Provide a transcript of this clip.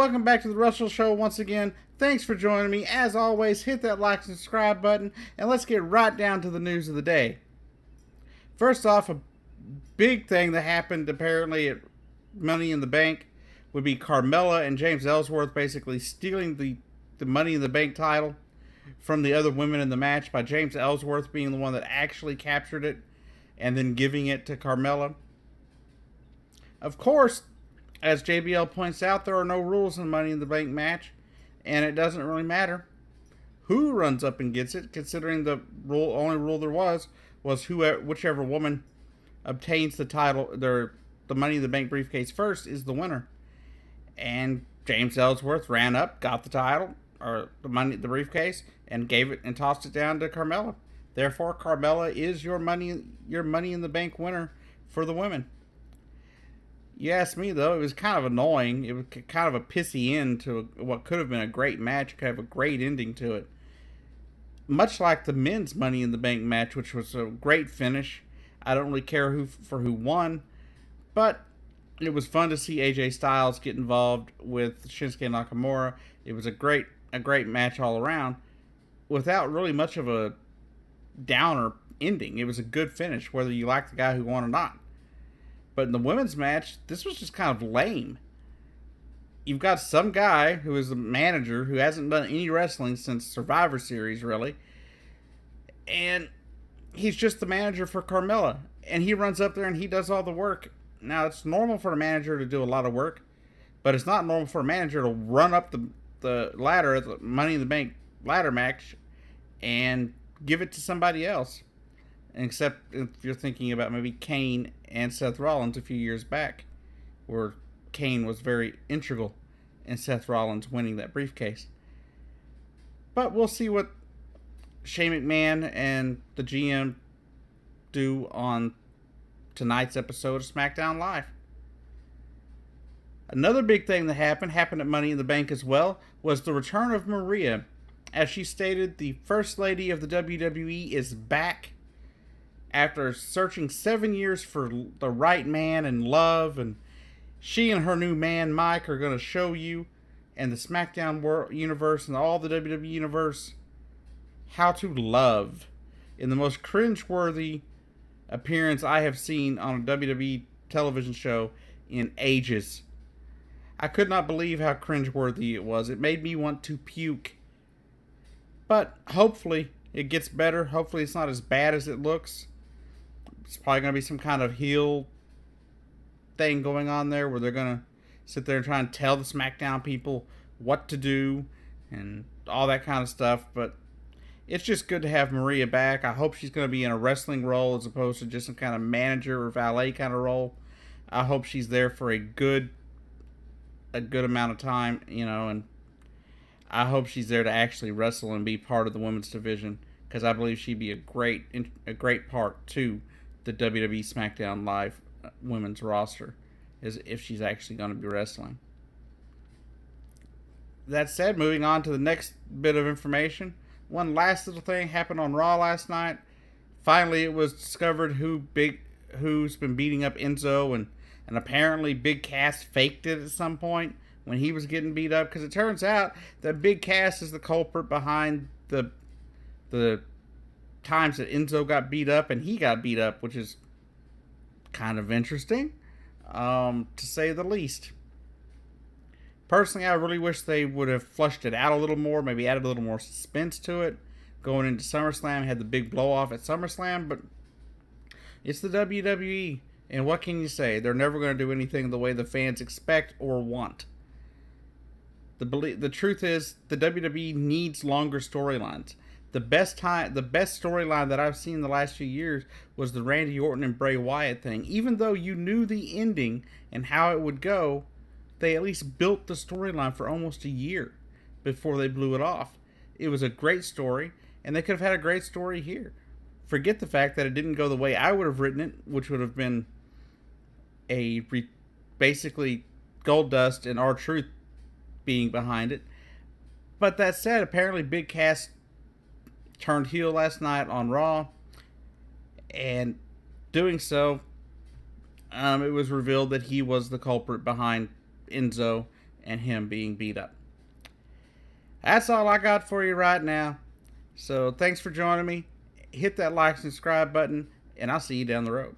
welcome back to the Wrestle Show once again. Thanks for joining me. As always, hit that like and subscribe button, and let's get right down to the news of the day. First off, a big thing that happened apparently at Money in the Bank would be Carmella and James Ellsworth basically stealing the Money in the Bank title from the other women in the match by James Ellsworth being the one that actually captured it and then giving it to Carmella. Of course, as JBL points out, there are no rules in Money in the Bank match, and it doesn't really matter who runs up and gets it, considering the only rule there was whichever woman obtains the title, the Money in the Bank briefcase first is the winner. And James Ellsworth ran up, got the title, or the briefcase, and gave it and tossed it down to Carmella. Therefore, Carmella is your Money in the Bank winner for the women. You ask me, though, it was kind of annoying. It was kind of a pissy end to what could have been a great match, could have a great ending to it. Much like the men's Money in the Bank match, which was a great finish. I don't really care who won, but it was fun to see AJ Styles get involved with Shinsuke Nakamura. It was a great match all around, without really much of a downer ending. It was a good finish, whether you like the guy who won or not. But in the women's match, this was just kind of lame. You've got some guy who is the manager who hasn't done any wrestling since Survivor Series, really. And he's just the manager for Carmella. And he runs up there and he does all the work. Now, it's normal for a manager to do a lot of work, but it's not normal for a manager to run up the ladder at the Money in the Bank ladder match and give it to somebody else. Except if you're thinking about maybe Kane and Seth Rollins a few years back, where Kane was very integral in Seth Rollins winning that briefcase. But we'll see what Shane McMahon and the GM do on tonight's episode of SmackDown Live. Another big thing that happened at Money in the Bank as well, was the return of Maria. As she stated, the First Lady of the WWE is back after searching 7 years for the right man and love, and she and her new man Mike are going to show you and the SmackDown universe and all the WWE universe how to love in the most cringe-worthy appearance I have seen on a WWE television show in ages. I could not believe how cringe-worthy it was. It made me want to puke. But hopefully it gets better. Hopefully it's not as bad as it looks. It's probably going to be some kind of heel thing going on there where they're going to sit there and try and tell the SmackDown people what to do and all that kind of stuff. But it's just good to have Maria back. I hope she's going to be in a wrestling role as opposed to just some kind of manager or valet kind of role. I hope she's there for a good amount of time, and I hope she's there to actually wrestle and be part of the women's division, because I believe she'd be a great part to the WWE SmackDown Live women's roster, is if she's actually going to be wrestling. That said, moving on to the next bit of information. One last little thing happened on Raw last night. Finally, it was discovered who's been beating up Enzo, and apparently Big Cass faked it at some point when he was getting beat up, because it turns out that Big Cass is the culprit behind the times that Enzo got beat up and he got beat up, which is kind of interesting, to say the least. Personally, I really wish they would have flushed it out a little more, maybe added a little more suspense to it. Going into SummerSlam, had the big blow-off at SummerSlam, but it's the WWE, and what can you say? They're never going to do anything the way the fans expect or want. The truth is, the WWE needs longer storylines. The best storyline that I've seen in the last few years was the Randy Orton and Bray Wyatt thing. Even though you knew the ending and how it would go, they at least built the storyline for almost a year before they blew it off. It was a great story, and they could have had a great story here. Forget the fact that it didn't go the way I would have written it, which would have been basically Goldust and R-Truth being behind it. But that said, apparently Big Cass turned heel last night on Raw, and doing so, it was revealed that he was the culprit behind Enzo and him being beat up. That's all I got for you right now. So thanks for joining me. Hit that like and subscribe button, and I'll see you down the road.